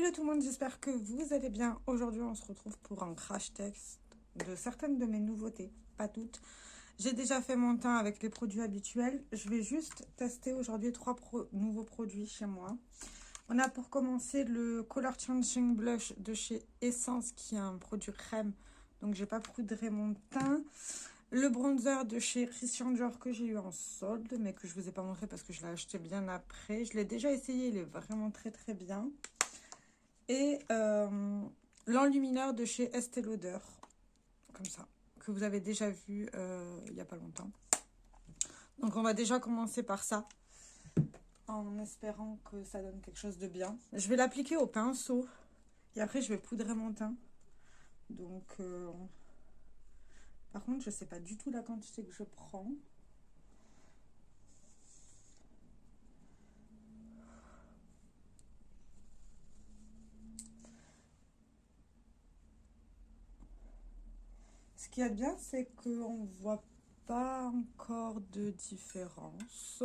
Hello tout le monde, j'espère que vous allez bien. Aujourd'hui, on se retrouve pour un crash test de certaines de mes nouveautés, pas toutes. J'ai déjà fait mon teint avec les produits habituels. Je vais juste tester aujourd'hui trois nouveaux produits chez moi. On a pour commencer le Color Changing Blush de chez Essence, qui est un produit crème. Donc, j'ai pas poudré mon teint. Le bronzer de chez Christian Dior que j'ai eu en solde, mais que je vous ai pas montré parce que je l'ai acheté bien après. Je l'ai déjà essayé, il est vraiment très très bien. Et l'enlumineur de chez Estée Lauder, comme ça, que vous avez déjà vu il n'y a pas longtemps. Donc on va déjà commencer par ça, en espérant que ça donne quelque chose de bien. Je vais l'appliquer au pinceau, et après je vais poudrer mon teint. Donc, par contre, je ne sais pas du tout la quantité que je prends. Ce qu'il y a de bien, c'est qu'on ne voit pas encore de différence.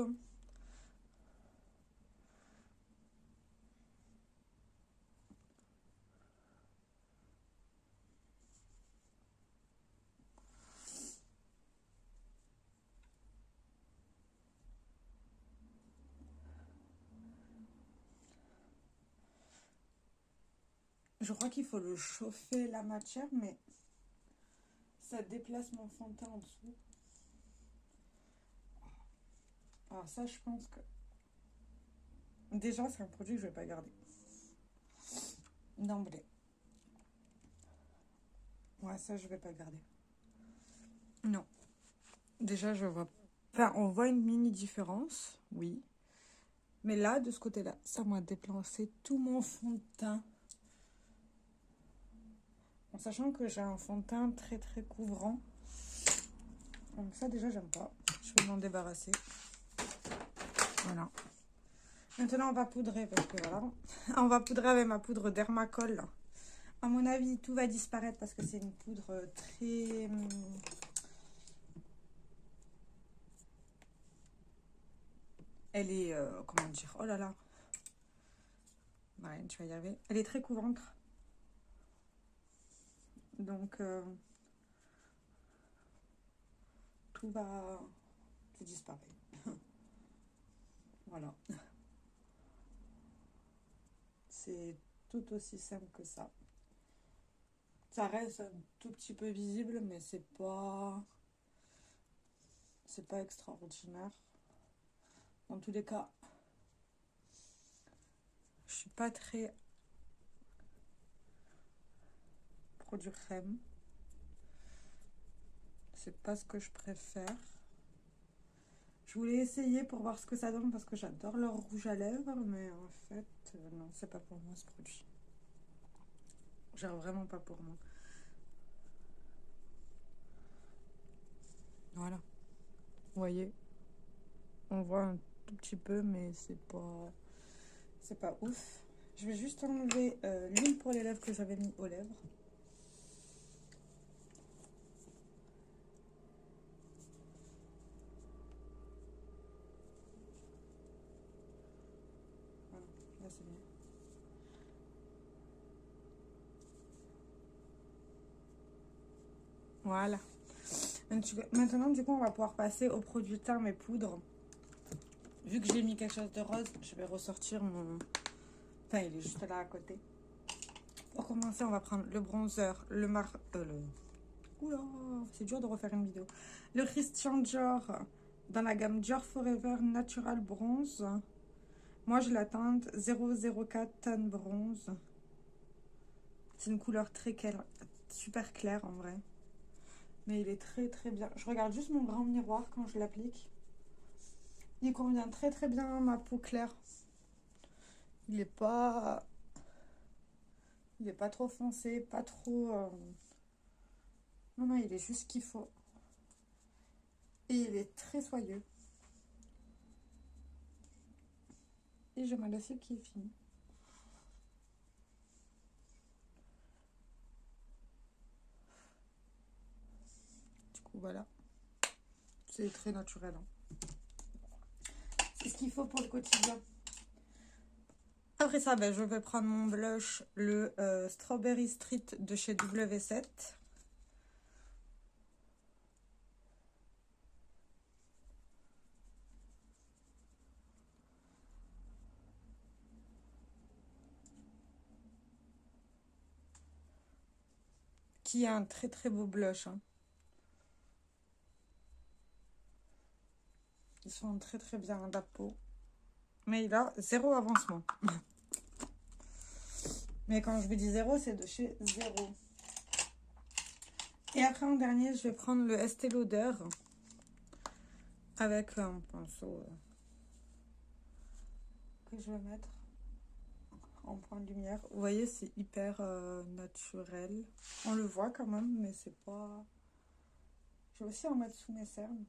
Je crois qu'il faut le chauffer la matière, mais ça déplace mon fond de teint en dessous. Alors ça, je pense que... Déjà, c'est un produit que je ne vais pas garder. D'emblée. Ouais, ça, je ne vais pas garder. Non. Déjà, je vois... Enfin, on voit une mini différence, oui. Mais là, de ce côté-là, ça m'a déplacé tout mon fond de teint. En sachant que j'ai un fond de teint très, très couvrant. Donc ça, déjà, j'aime pas. Je vais m'en débarrasser. Voilà. Maintenant, on va poudrer parce que voilà. On va poudrer avec ma poudre Dermacol. À mon avis, tout va disparaître parce que c'est une poudre très... Elle est... comment dire? Oh là là. Ouais, tu vas y arriver. Elle est très couvrante. Donc, tout va... Tout disparaît. Voilà. C'est tout aussi simple que ça. Ça reste un tout petit peu visible, mais c'est pas extraordinaire. Dans tous les cas, je suis pas très produit crème. C'est pas ce que je préfère. Je voulais essayer pour voir ce que ça donne parce que j'adore leur rouge à lèvres, mais en fait, non, c'est pas pour moi ce produit. Genre vraiment pas pour moi. Voilà. Vous voyez, on voit un tout petit peu, mais c'est pas ouf. Je vais juste enlever l'huile pour les lèvres que j'avais mis aux lèvres. Voilà, là c'est bien. Voilà. Maintenant, du coup, on va pouvoir passer au produit teint, mes poudres. Vu que j'ai mis quelque chose de rose, je vais ressortir mon... Enfin, il est juste là à côté. Pour commencer, on va prendre le bronzer, Oula, c'est dur de refaire une vidéo. Le Christian Dior dans la gamme Dior Forever Natural Bronze. Moi, je la teinte 004 Tan Bronze. C'est une couleur très claire, super claire en vrai. Mais il est très très bien. Je regarde juste mon grand miroir quand je l'applique. Il convient très très bien à ma peau claire. Il est pas trop foncé, pas trop... Non, non, il est juste ce qu'il faut. Et il est très soyeux. Et je me laisse qui est fini. Du coup, voilà. C'est très naturel. Hein. C'est ce qu'il faut pour le quotidien. Après ça, ben, je vais prendre mon blush, le Strawberry Street de chez W7. Qui est un très très beau blush, hein. Ils sont très très bien à la peau. Mais il a zéro avancement. Mais quand je vous dis zéro, c'est de chez zéro. Et après, en dernier, je vais prendre le Estée Lauder avec un pinceau que je vais mettre en point de lumière. Vous voyez, c'est hyper naturel. On le voit quand même, mais c'est pas... Je vais aussi en mettre sous mes cernes.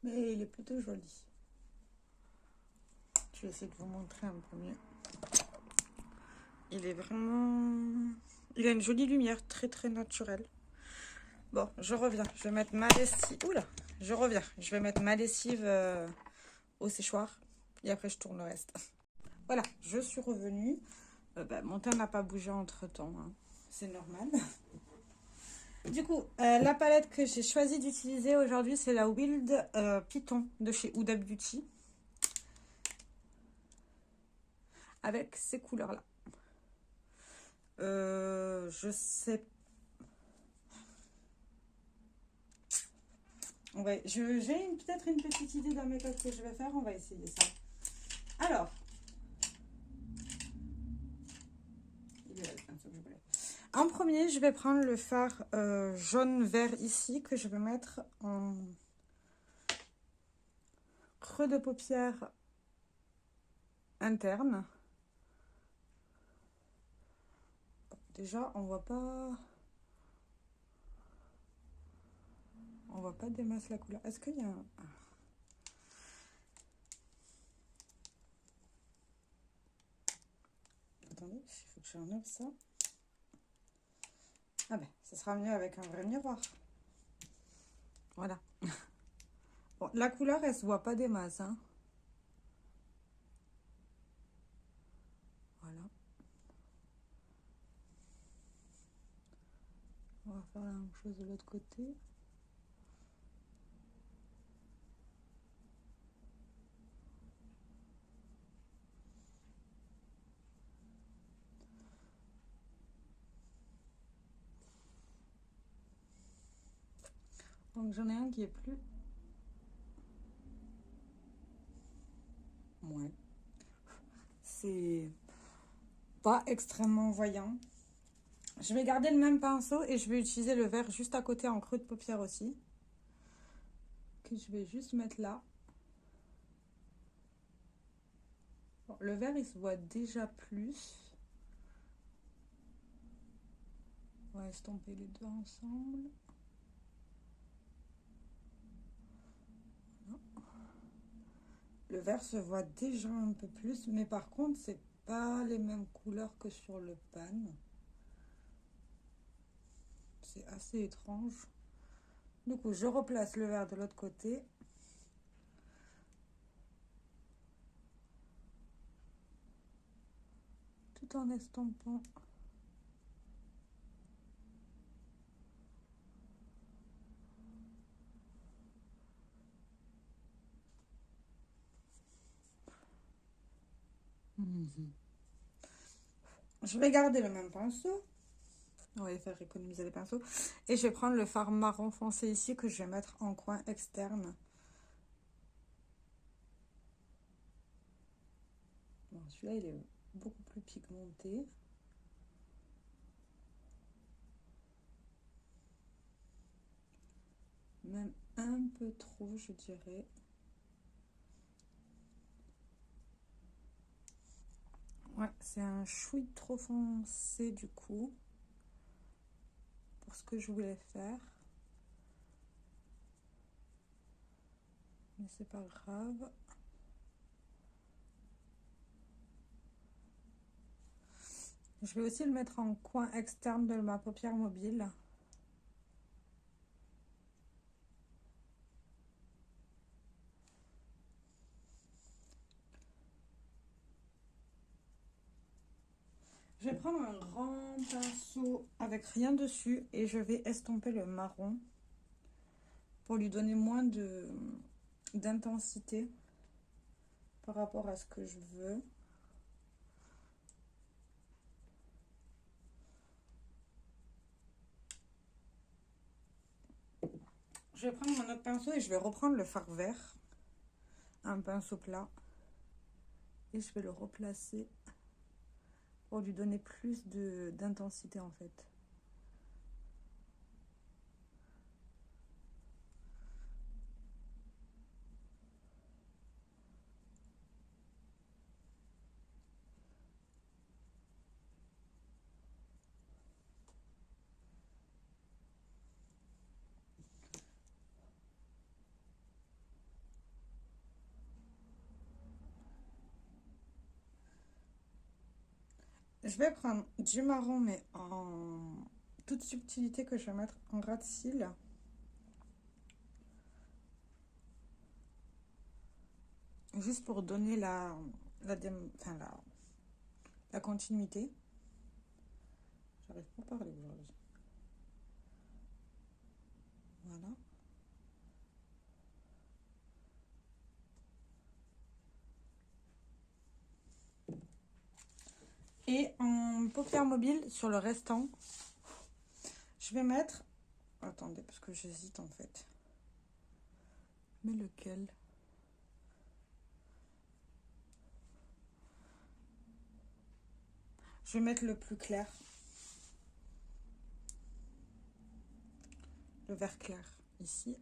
Mais il est plutôt joli. Je vais essayer de vous montrer un peu mieux. Il est vraiment... Il a une jolie lumière, très très naturelle. Bon, je reviens. Je vais mettre ma lessive... Oula, je reviens. Je vais mettre ma lessive au séchoir. Et après, je tourne le reste. Voilà, je suis revenue. Mon teint n'a pas bougé entre-temps, hein. C'est normal. Du coup, la palette que j'ai choisi d'utiliser aujourd'hui, c'est la Wild Python de chez Huda Beauty. Avec ces couleurs-là. Je sais... Ouais, j'ai peut-être une petite idée d'un make-up que je vais faire. On va essayer ça. Alors. En premier, je vais prendre le fard jaune-vert ici, que je vais mettre en creux de paupière interne. Déjà, on voit pas des masses la couleur. Est-ce qu'il y a un... Attendez, il faut que j'enlève ça. Ah ben, ça sera mieux avec un vrai miroir. Voilà. Bon, la couleur, elle se voit pas des masses, hein. Voilà. On va faire la même chose de l'autre côté. Donc j'en ai un qui est plus... Ouais. C'est pas extrêmement voyant. Je vais garder le même pinceau et je vais utiliser le vert juste à côté en creux de paupière aussi. Que je vais juste mettre là. Bon, le vert, il se voit déjà plus. On va estomper les deux ensemble. Le vert se voit déjà un peu plus, mais par contre, c'est pas les mêmes couleurs que sur le pan. C'est assez étrange. Du coup, je replace le vert de l'autre côté. Tout en estompant. Je vais garder le même pinceau. On va faire économiser les pinceaux. Et je vais prendre le fard marron foncé ici que je vais mettre en coin externe. Bon, celui-là, il est beaucoup plus pigmenté. Même un peu trop, je dirais. Ouais, c'est un chouï trop foncé du coup. Pour ce que je voulais faire. Mais c'est pas grave. Je vais aussi le mettre en coin externe de ma paupière mobile. Je vais prendre un grand pinceau avec rien dessus et je vais estomper le marron pour lui donner moins d'intensité par rapport à ce que je veux. Je vais prendre mon autre pinceau et je vais reprendre le fard vert, un pinceau plat, et je vais le replacer pour lui donner plus d'intensité en fait. Je vais prendre du marron mais en toute subtilité que je vais mettre en ras de cils. Juste pour donner la continuité. J'arrive pas à parler aujourd'hui. Voilà. Et en paupière mobile, sur le restant, je vais mettre... Attendez, parce que j'hésite en fait. Mais lequel? Je vais mettre le plus clair. Le vert clair, ici.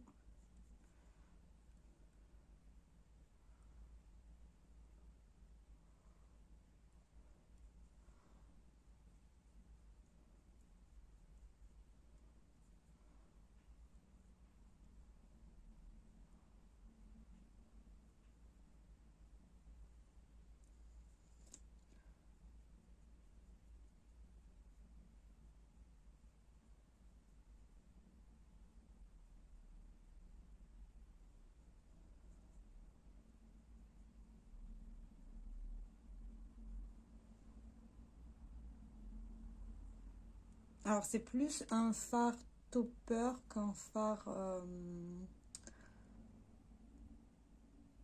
Alors, c'est plus un fard topper qu'un fard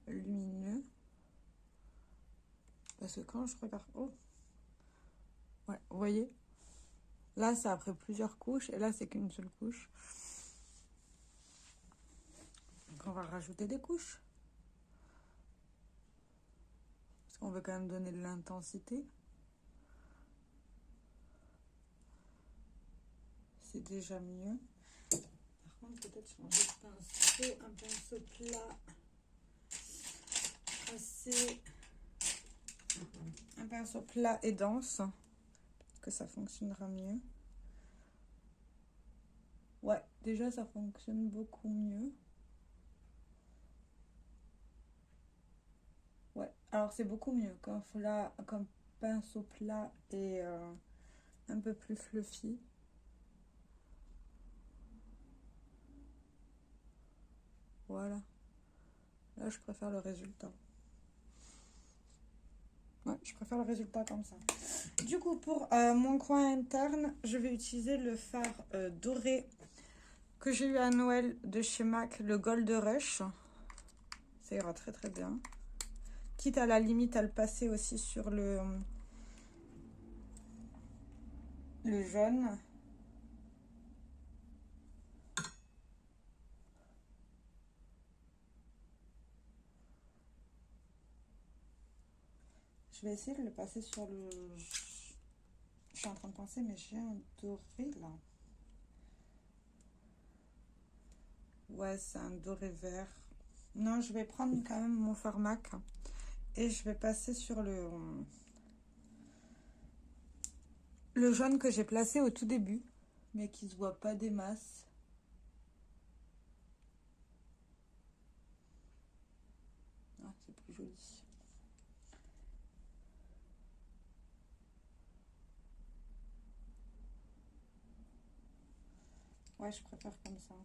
lumineux. Parce que quand je regarde... Oh, ouais, vous voyez? Là, c'est après plusieurs couches. Et là, c'est qu'une seule couche. Donc, on va rajouter des couches. Parce qu'on veut quand même donner de l'intensité. C'est déjà mieux. Par contre, peut-être changer de pinceau. Un pinceau plat. Un pinceau plat et dense. Que ça fonctionnera mieux. Ouais, déjà, ça fonctionne beaucoup mieux. Ouais, alors c'est beaucoup mieux qu'un pinceau plat et un peu plus fluffy. Voilà. Là, je préfère le résultat. Ouais, je préfère le résultat comme ça. Du coup, pour mon coin interne, je vais utiliser le fard doré que j'ai eu à Noël de chez MAC, le Gold Rush. Ça ira très très bien. Quitte à la limite à le passer aussi sur le jaune. Je vais essayer de le passer sur le... Je suis en train de penser, mais j'ai un doré là. Ouais, c'est un doré vert. Non, je vais prendre quand même mon fard MAC et je vais passer sur le jaune que j'ai placé au tout début, mais qui se voit pas des masses. Ah, c'est plus joli. Ouais, je préfère comme ça.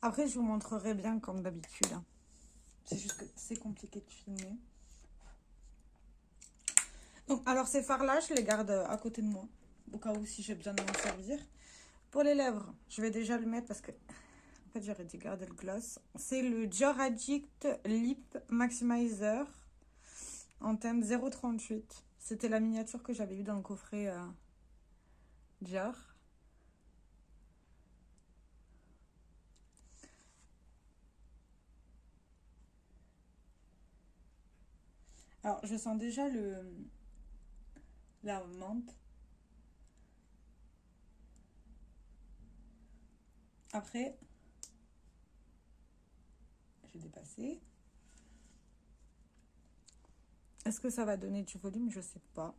Après, je vous montrerai bien comme d'habitude. C'est juste que c'est compliqué de filmer. Donc, alors ces fards-là, je les garde à côté de moi, au cas où si j'ai besoin de m'en servir. Pour les lèvres, je vais déjà le mettre parce que, en fait, j'aurais dû garder le gloss. C'est le Dior Addict Lip Maximizer en thème 038. C'était la miniature que j'avais eue dans le coffret Dior. Alors, je sens déjà la menthe. Après, j'ai dépassé. Est-ce que ça va donner du volume? Je sais pas.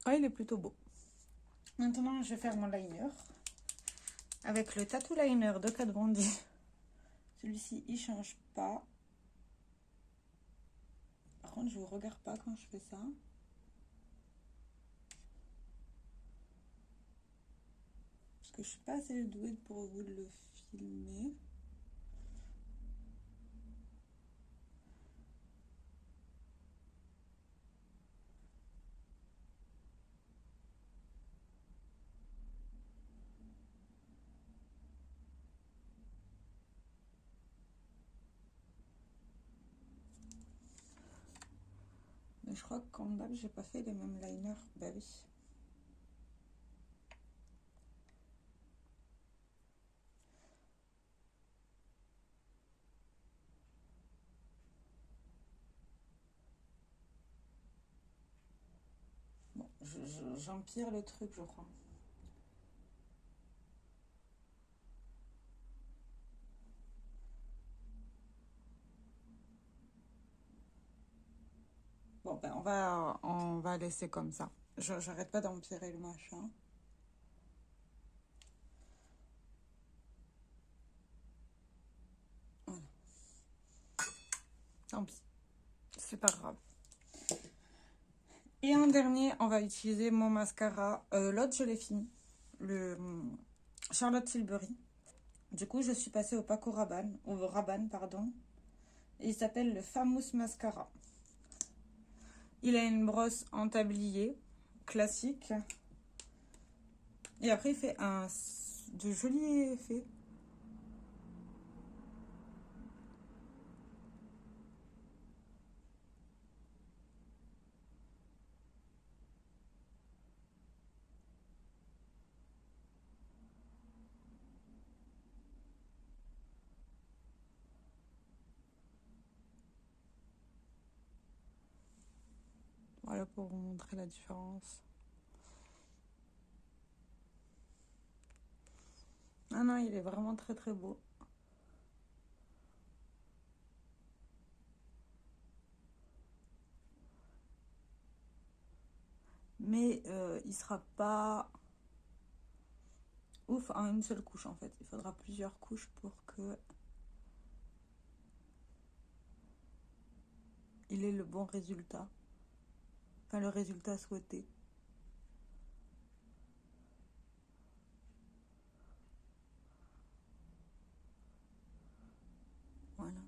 Ah, il est plutôt beau. Maintenant, je vais faire mon liner avec le Tattoo Liner de Kat Von D. Celui-ci, il change pas. Par contre, je vous regarde pas quand je fais ça. Parce que je suis pas assez douée pour vous le filmer. Mais je crois que comme d'hab, j'ai pas fait les mêmes liners. Bah oui. Bon, j'empire le truc, je crois. Bon, ben on va laisser comme ça. J'arrête pas d'empirer le machin. Voilà. Tant pis. C'est pas grave. Et en dernier, on va utiliser mon mascara. L'autre, je l'ai fini. Le Charlotte Tilbury. Du coup, je suis passée au Paco Rabanne, au Rabanne, pardon. Et il s'appelle le Famous Mascara. Il a une brosse en tablier classique. Et après, il fait de jolis effets. Voilà pour vous montrer la différence. Ah non, il est vraiment très très beau. Mais il sera pas ouf en une seule couche en fait. Il faudra plusieurs couches pour que il ait le bon résultat. Enfin, le résultat souhaité. Voilà.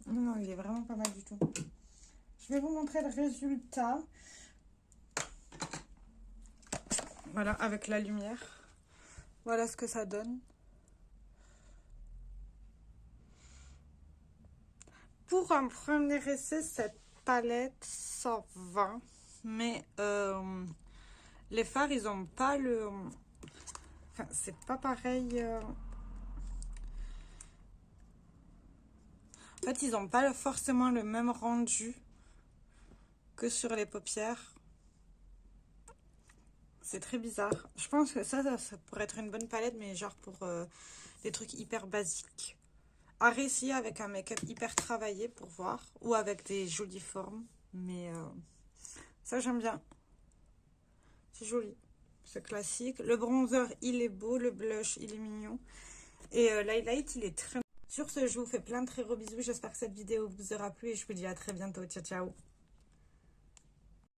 Non, il est vraiment pas mal du tout. Je vais vous montrer le résultat. Voilà, avec la lumière. Voilà ce que ça donne. Pour un premier essai, cette palette 120. Mais Les fards, ils ont pas le... Enfin, c'est pas pareil. En fait, ils ont pas forcément le même rendu que sur les paupières. C'est très bizarre. Je pense que ça pourrait être une bonne palette, mais genre pour des trucs hyper basiques. À réessayer avec un make-up hyper travaillé pour voir. Ou avec des jolies formes. Mais ça, j'aime bien. C'est joli. C'est classique. Le bronzer, il est beau. Le blush, il est mignon. Et l'highlight, il est très... Sur ce, je vous fais plein de très gros bisous. J'espère que cette vidéo vous aura plu. Et je vous dis à très bientôt. Ciao, ciao.